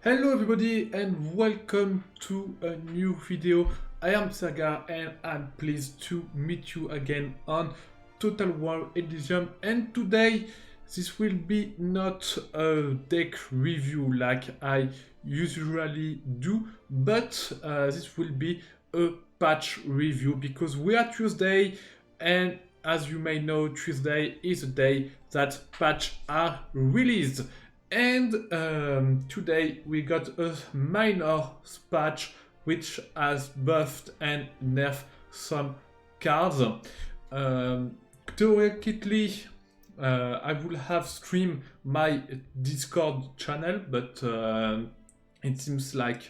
Hello everybody and welcome to a new video. I am Saga and I'm pleased to meet you again on Total War Elysium, and today this will be not a deck review like I usually do, but this will be a patch review because we are Tuesday, and as you may know, Tuesday is a day that patch are released. And today we got a minor patch which has buffed and nerfed some cards. Theoretically, I will have streamed my Discord channel, but it seems like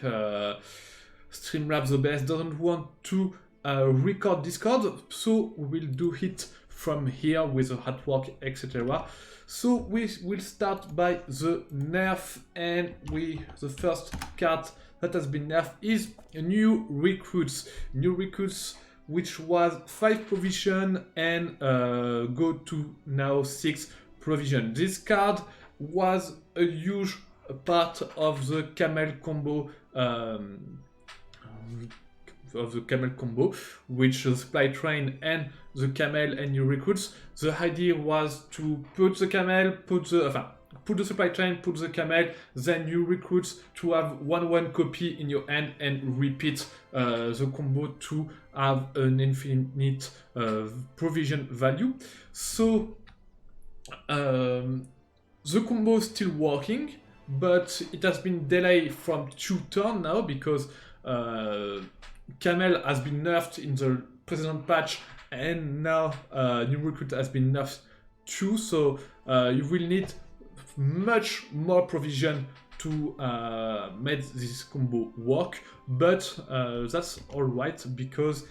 Streamlabs OBS doesn't want to record Discord, so we will do it from here with the artwork, etc. So we will start by the nerf, and the first card that has been nerfed is new recruits. New recruits, which was 5 provision and go to now 6 provision. This card was a huge part of the camel combo. Which the supply train and the camel and new recruits. The idea was to put the camel, put the supply train, put the camel, then new recruits to have 1/1 copy in your hand and repeat the combo to have an infinite provision value. So the combo is still working, but it has been delayed from 2 turns now because Camel has been nerfed in the present patch, and now new recruit has been nerfed too, so you will need much more provision to make this combo work, but that's alright because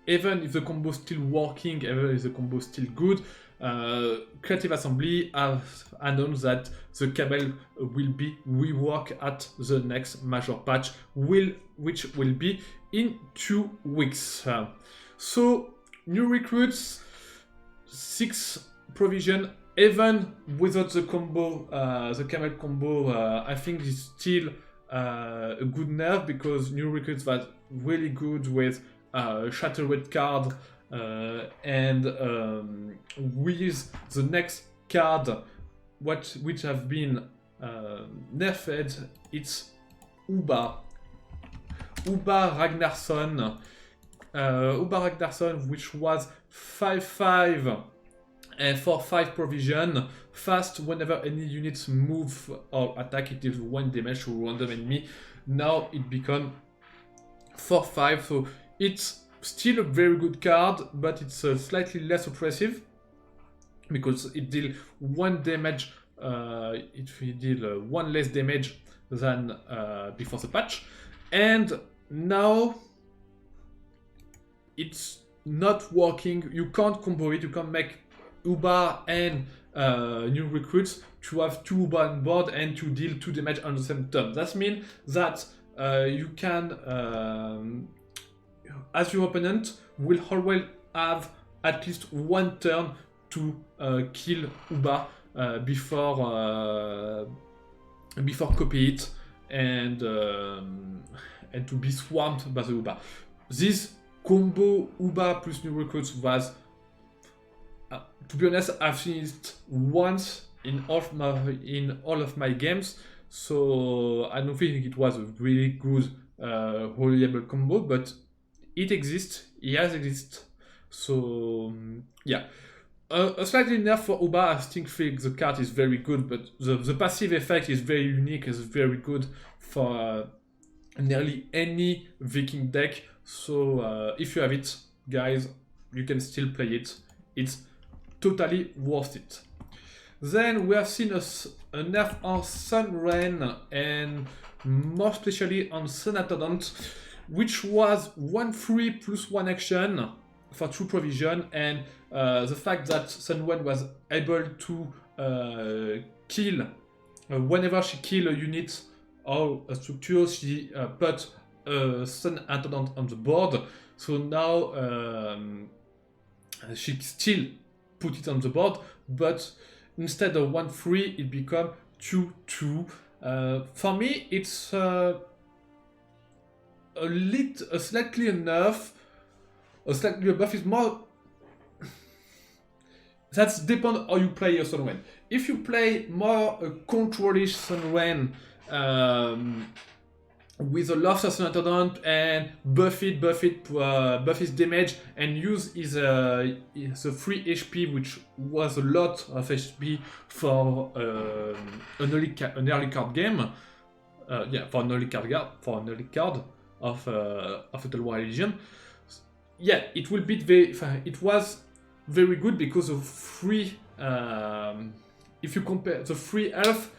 even if the combo is still working, even if the combo is still good, Creative Assembly has announced that the Camel will be reworked at the next major patch, which will be in 2 weeks. So new recruits, 6 provision, even without the combo, the Camel combo, I think is still a good nerf because new recruits was really good with Shattered card. And with the next card which have been nerfed, it's Uba Ragnarsson. Uba Ragnarsson, which was 5/5 and for 5 provision, fast whenever any units move or attack, it deals 1 damage to random enemy. Now it become 4/5, so it's still a very good card, but it's slightly less oppressive because it deals 1 damage. It will deal 1 less damage than before the patch, and now it's not working. You can't combo it. You can't make Uba and new recruits to have 2 Uba on board and to deal 2 damage on the same turn. That means that you can. As your opponent will always have at least 1 turn to kill Uba before copy it and to be swarmed by the Uba. This combo Uba plus new recruits was, to be honest, I've seen it once in all of my games, so I don't think it was a really good reliable combo, but it exists, it has existed. So yeah, a slightly nerf for Uba. I think the card is very good, but the passive effect is very unique, is very good for nearly any Viking deck. So if you have it, guys, you can still play it. It's totally worth it. Then we have seen a nerf on Sunrain, and more especially on Senatodont, which was 1/3 plus 1 action for 2 provision, and the fact that Sunrain was able to kill whenever she kill a unit or a structure, she put a Sun Attendant on the board. So now she still put it on the board, but instead of 1/3, it become 2-2. For me, it's slightly a nerf. A slightly a buff is more. That's depend how you play your Sunrain. If you play more a controlish Sunrain with a lot of antecedent and buff his damage and use his free HP, which was a lot of HP for an early card game. For an early card of Total War Elysium. Yeah, it will be it was very good because of free. If you compare the free health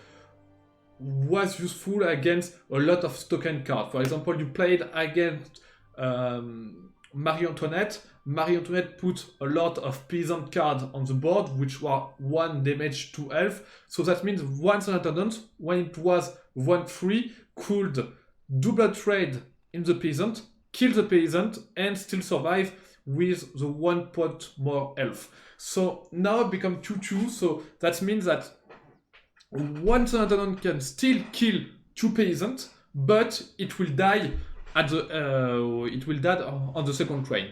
was useful against a lot of token cards. For example, you played against Marie Antoinette. Marie Antoinette put a lot of peasant cards on the board, which were 1 damage to health. So that means one antecedent, when it was 1-3, could double trade in the peasant, kill the peasant, and still survive with the 1 point more health. So now it becomes 2-2, so that means that one antecedent can still kill 2 peasants, but it will die at the on the second train.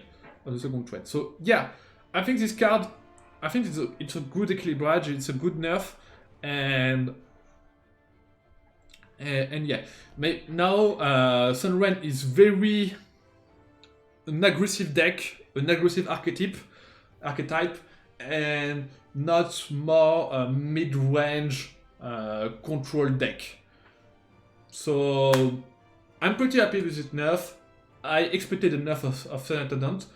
So yeah, I think this card, it's a good equilibrage, it's a good nerf, and yeah. Now Sunrain is very an aggressive deck, an aggressive archetype, and not more mid-range control deck. So I'm pretty happy with this nerf. I expected a nerf of Sunrain.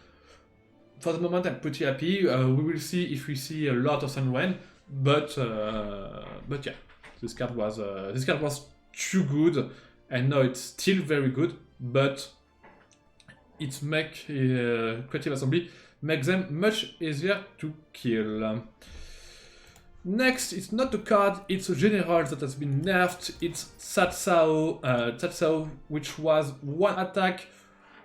For the moment, I'm pretty happy. We will see if we see a lot of Sunrain, but yeah, this card was too good, and now it's still very good, but it make Creative Assembly makes them much easier to kill. Next, it's not a card, it's a general that has been nerfed. It's Tatsau, which was 1 attack,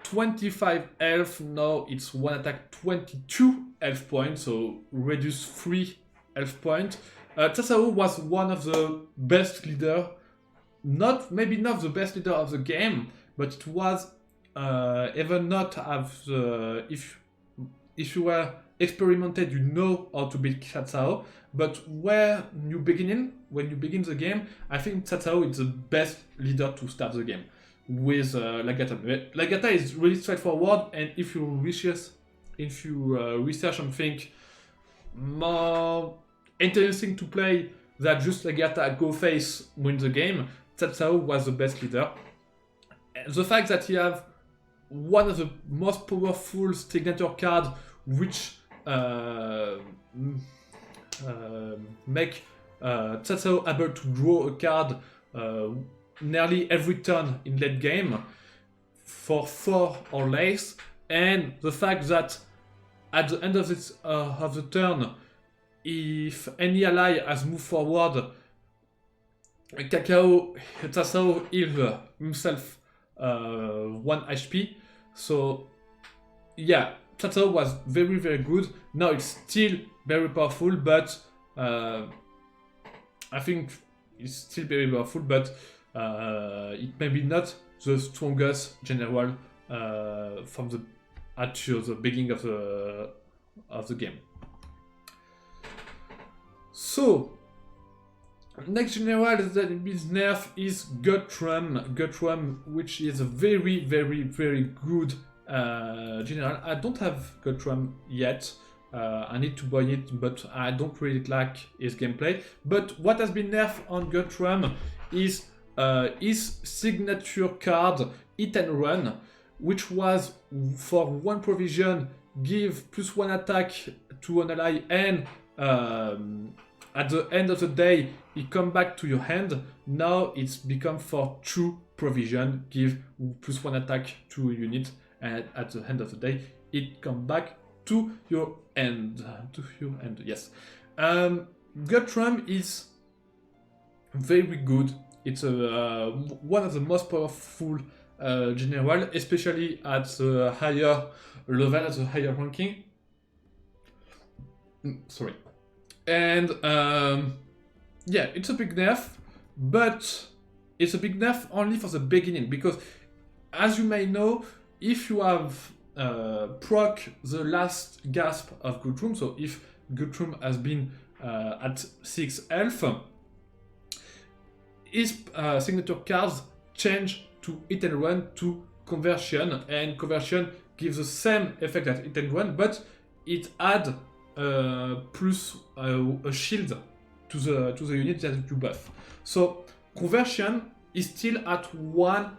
25 health. Now it's 1 attack, 22 health points, so reduce 3 health points. Tatsau was one of the best leader, maybe not the best leader of the game, but it was even not have the if you were experimented, you know how to beat Tatsau. But when you begin the game, I think Tatsau is the best leader to start the game with Lagata. Lagata is really straightforward, and if you research and think more interesting to play than just Lagata go face win the game, Tatsau was the best leader. And the fact that he have one of the most powerful signature cards, which make Tatsau able to draw a card nearly every turn in late game for 4 or less, and the fact that at the end of the turn, if any ally has moved forward, Tatsau heals himself 1 HP. So yeah, Tatsau was very, very good. Now it's still very powerful, but I think it's still very powerful, but it may be not the strongest general from the beginning of the game. So next general that is nerf is Guthrum, which is a very, very, very good general. I don't have Guthrum yet. I need to buy it, but I don't really like his gameplay. But what has been nerfed on Guthrum is his signature card, Hit and Run, which was for 1 provision, give +1 attack to an ally, and at the end of the day, it come back to your hand. Now it's become for 2 provision, give +1 attack to a unit, and at the end of the day, it come back to your end. Yes. Guthrum is very good. It's one of the most powerful general, especially at the higher level, at the higher ranking. Sorry. And yeah, it's a big nerf, but it's a big nerf only for the beginning, because as you may know, if you have proc the last gasp of Guthrum, so if Guthrum has been at 6 health, his signature cards change to hit and run to conversion, and conversion gives the same effect as hit and run, but it adds plus a shield to the unit that you buff. So conversion is still at 1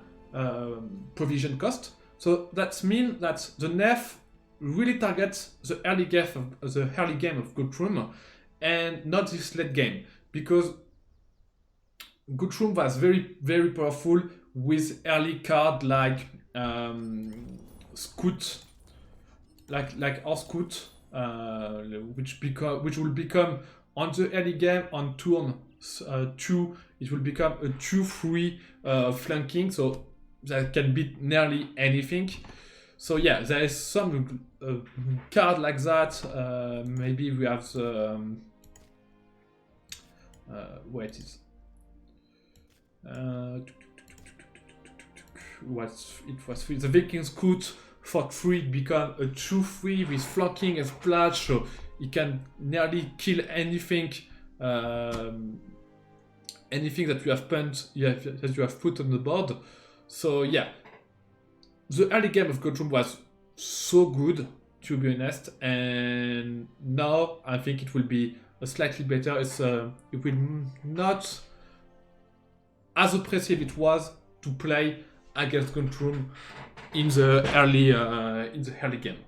provision cost. So that means that the nerf really targets the early game of Guthrum and not this late game, because Guthrum was very, very powerful with early card like Scout, like our Scout, which will become on the early game on turn 2. It will become a 2/3 flanking, so that can beat nearly anything. So yeah, there is some card like that. Maybe we have the where it is. What it was the Viking Scout for 3 become a 2/3 with flanking and splash, so it can nearly kill anything. Anything that you have that you have put on the board. So yeah, the early game of Guthrum was so good, to be honest, and now I think it will be slightly better. It will not as oppressive it was to play against Guthrum in the early game.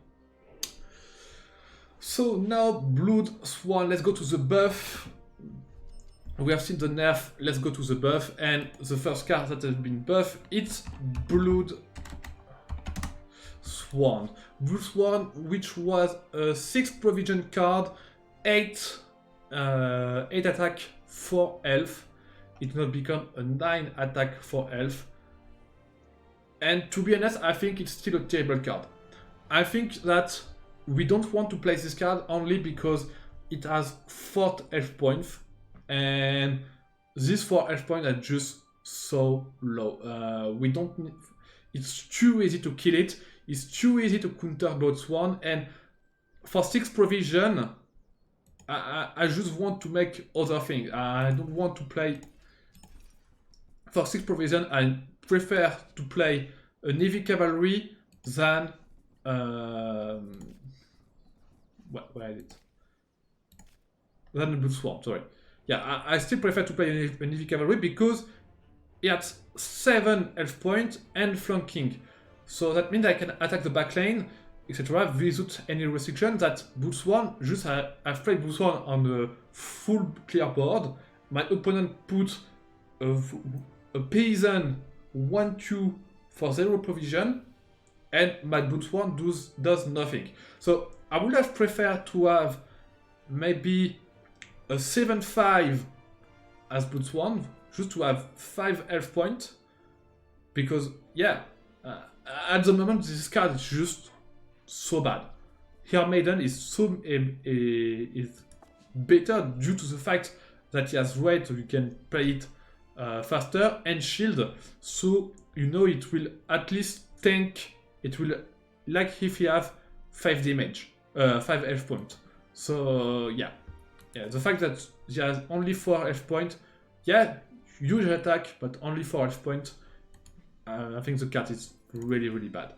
So now Blood Swan. Let's go to the buff. We have seen the nerf, let's go to the buff, and the first card that has been buffed, it's Blood Swan. Blood Swan, which was a 6 provision card, 8 attack, 4 health. It will become a 9 attack, 4 health. And to be honest, I think it's still a terrible card. I think that we don't want to play this card only because it has 4 health points. And these 4 health points are just so low. We don't need, it's too easy to kill it. It's too easy to counter Blood Swan. And for 6 provision, I just want to make other things. I don't want to play for 6 provision. I prefer to play a Navy Cavalry than where is it? Than a Blood Swan, sorry. Yeah, I still prefer to play a Navy Cavalry because it has 7 health points and flanking. So that means I can attack the back lane, etc. without any restriction. That Blood Swan, just I've played Blood Swan on a full clear board. My opponent put a Peasant 1/2 for 0 provision, and my Blood Swan does nothing. So I would have preferred to have maybe a 7/5 as Blood Swan, just to have 5 health points, because yeah, at the moment this card is just so bad. Here Maiden is is better due to the fact that he has raid, so you can play it faster, and shield, so you know it will at least tank. It will, like if you have 5 damage, 5 health points. So yeah. Yeah, the fact that he has only 4 health points, yeah, huge attack, but only 4 health points, I think the card is really, really bad.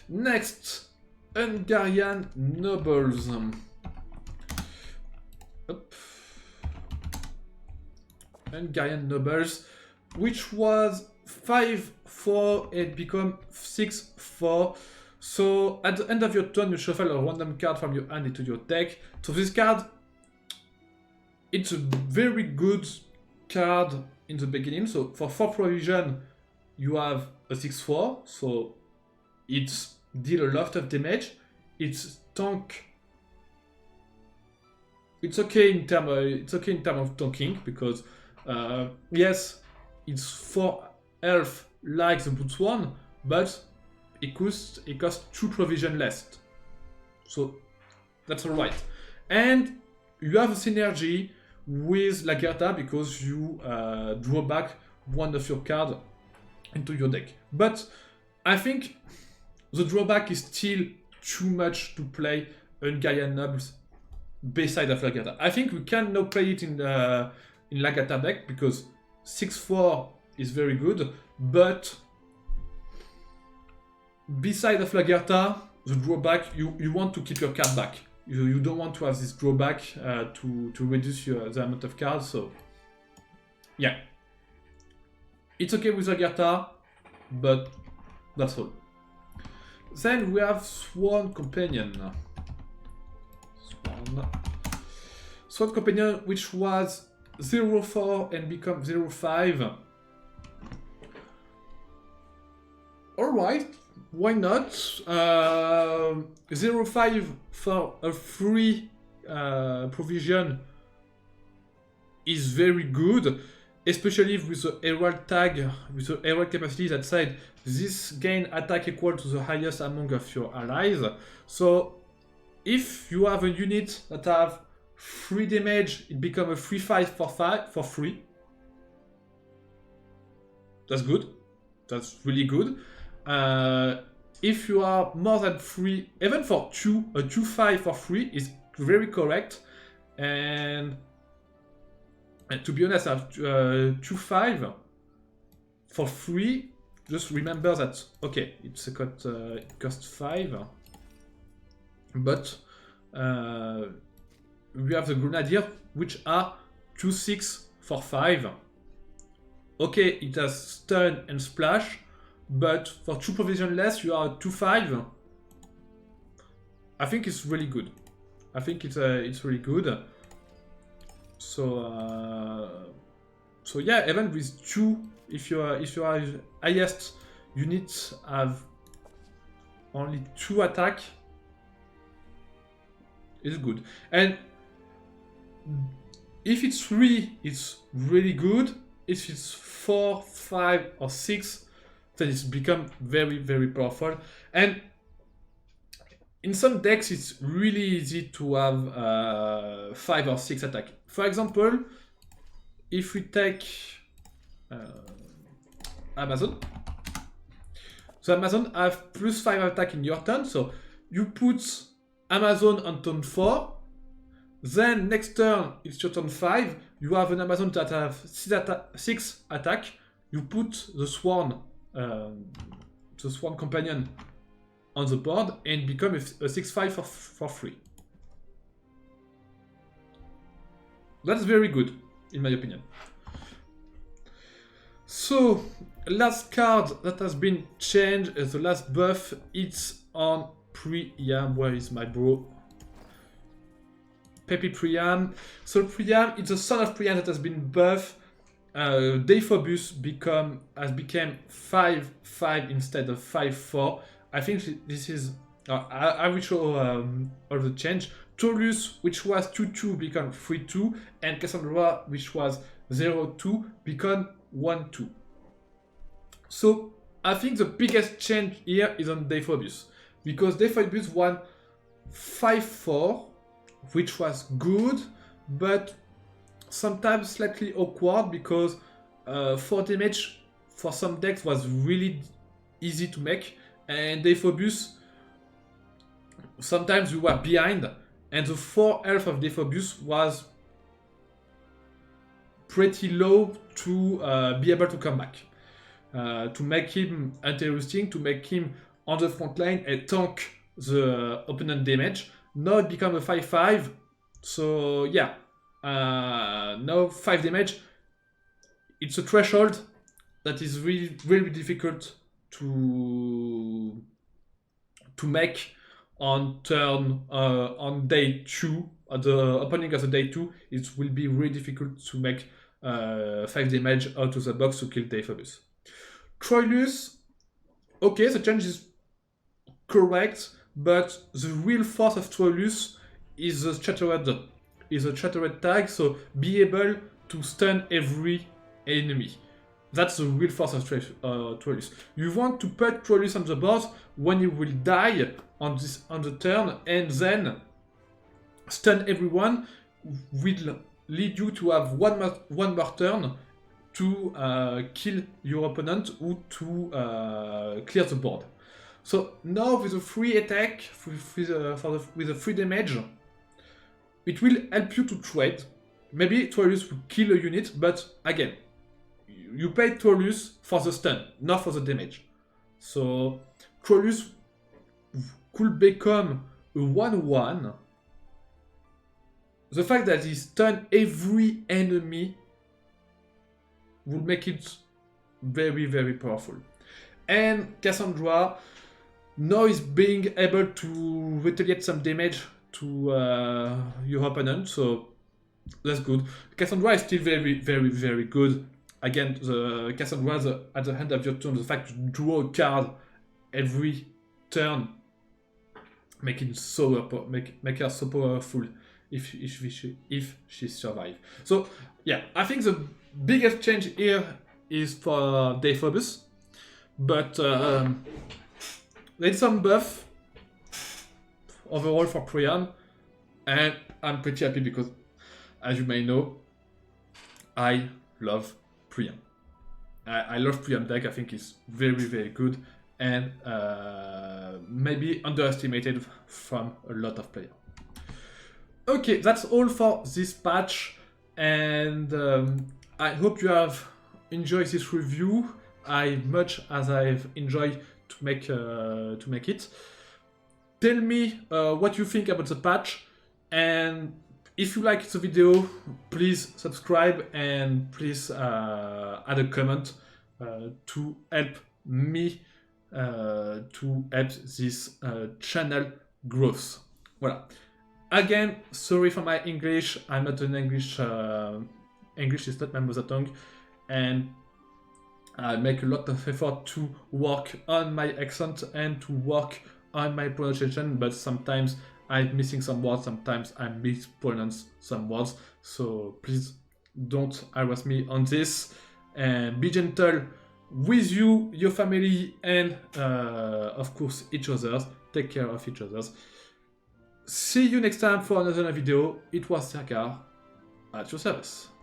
Next, Hungarian Nobles. Hungarian Nobles, which was 5/4, it become 6/4. So at the end of your turn, you shuffle a random card from your hand into your deck. So this card, it's a very good card in the beginning. So for 4 provision, you have a 6/4. So it's deal a lot of damage. It's tank. It's okay in term of tanking, because yes, it's 4 health like the Blood Swan, but it costs 2 provision less. So that's alright. And you have a synergy with Lagertha because you draw back one of your cards into your deck. But I think the drawback is still too much to play Ungaian Nobles beside of Lagertha. I think we can now play it in Lagertha deck because 6-4 is very good, but beside of Lagertha, the drawback, you want to keep your card back. You don't want to have this drawback to reduce the amount of cards, so yeah. It's okay with Lagertha, but that's all. Then we have Swan Companion. Swan Companion, which was 0-4 and become 0-5. Alright, why not? 0-5 for a free provision is very good, especially with the Herald tag, with the Herald capacity that said this gain attack equal to the highest among of your allies. So if you have a unit that have 3 damage, it becomes a 3-5 for free. That's good. That's really good. If you are more than 3, even for 2, a 2-5 for free is very correct. And to be honest, 2-5 for free. Just remember that okay, it's a it costs 5, but we have the Grenadier, which are 2-6 for 5. Okay, it has stun and splash, but for 2 provision less, you are 2-5. I think it's really good. I think it's really good. So yeah, even with 2, if you are highest units have only 2 attack, it's good. And if it's 3, it's really good. If it's 4, 5, or 6, then it's become very, very powerful. And in some decks, it's really easy to have 5 or 6 attack. For example, if we take Amazon, so Amazon have +5 attack in your turn, so you put Amazon on turn 4, then next turn it's your turn 5, you have an Amazon that have 6 attack, you put the Swan Companion on the board and become a 6-5 for free. That's very good, in my opinion. So, last card that has been changed, the last buff, it's on Priyam. Where is my bro? Pepe Priyam. So Priyam, it's the son of Priyam that has been buffed. Dephobus became 5-5 instead of 5-4. I think this is... I will show all the change. Taurus, which was 2-2, become 3-2, and Cassandra, which was 0-2, become 1-2. So I think the biggest change here is on Dephobus, because Dephobus won 5-4, which was good, but sometimes slightly awkward because 4 damage for some decks was really easy to make, and Dephobus, sometimes we were behind, and the 4 health of Dephobus was pretty low to be able to come back. To make him interesting, to make him on the front line and tank the opponent damage. Now it becomes a 5-5, so yeah, now 5 damage, it's a threshold that is really, really difficult to make on turn, on day 2, at the opening of the day 2, it will be really difficult to make 5 damage out of the box to kill Dephobus. Troilus, okay, the change is correct, but the real force of Troilus is the Chattered tag, so be able to stun every enemy. That's the real force of Troilus. You want to put Troilus on the board when you will die on the turn and then stun everyone. will lead you to have one more turn to kill your opponent or to clear the board. So now with a free attack, with a free damage, it will help you to trade. Maybe Troilus will kill a unit, but again, you pay Troilus for the stun, not for the damage. So Troilus could become a 1/1. The fact that he stun every enemy will make it very, very powerful. And Cassandra now is being able to retaliate some damage to your opponent, so that's good. Cassandra is still very, very, very good. Again, the Cassandra at the end of your turn, the fact to draw a card every turn, make her so powerful if she survives. So yeah, I think the biggest change here is for Deiphobus, but there's some buff overall for Priyam, and I'm pretty happy because, as you may know, I love Priyam. I love Priyam deck. I think it's very, very good and maybe underestimated from a lot of players. Okay, that's all for this patch, and I hope you have enjoyed this review as much as I've enjoyed to make it. Tell me what you think about the patch, and if you like the video, please subscribe and please add a comment to help me to help this channel growth. Voilà. Again, sorry for my English. I'm not an English. English is not my mother tongue, and I make a lot of effort to work on my accent and to work on my pronunciation. But sometimes I'm missing some words. Sometimes I mispronounce some words. So please don't harass me on this. And be gentle with you, your family, and of course each other. Take care of each other. See you next time for another video. It was Serkar at your service.